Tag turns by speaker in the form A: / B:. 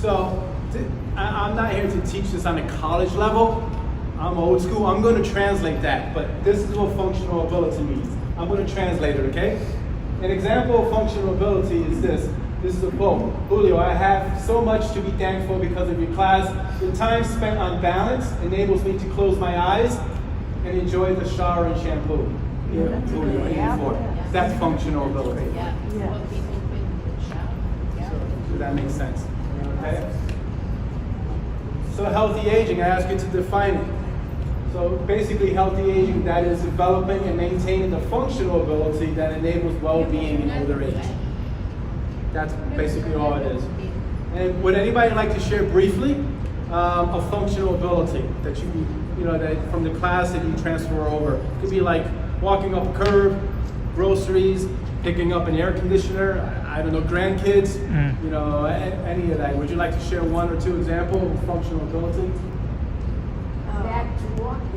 A: So I'm not here to teach this on a college level. I'm old school. I'm going to translate that, but this is what functional ability means. I'm going to translate it, okay? An example of functional ability is this. This is a quote. Julio, I have so much to be thankful because of your class. The time spent on balance enables me to close my eyes and enjoy the shower and shampoo. Yeah, Julio, 84. That's functional ability.
B: Yeah.
A: So that makes sense. Okay? So healthy aging, I ask you to define it. So basically healthy aging, that is developing and maintaining the functional ability that enables well-being in older age. That's basically all it is. And would anybody like to share briefly a functional ability that that from the class that you transfer over? It could be like walking up a curb, groceries, picking up an air conditioner, I don't know, grandkids, any of that. Would you like to share one or two examples of functional ability?
B: Back to walking.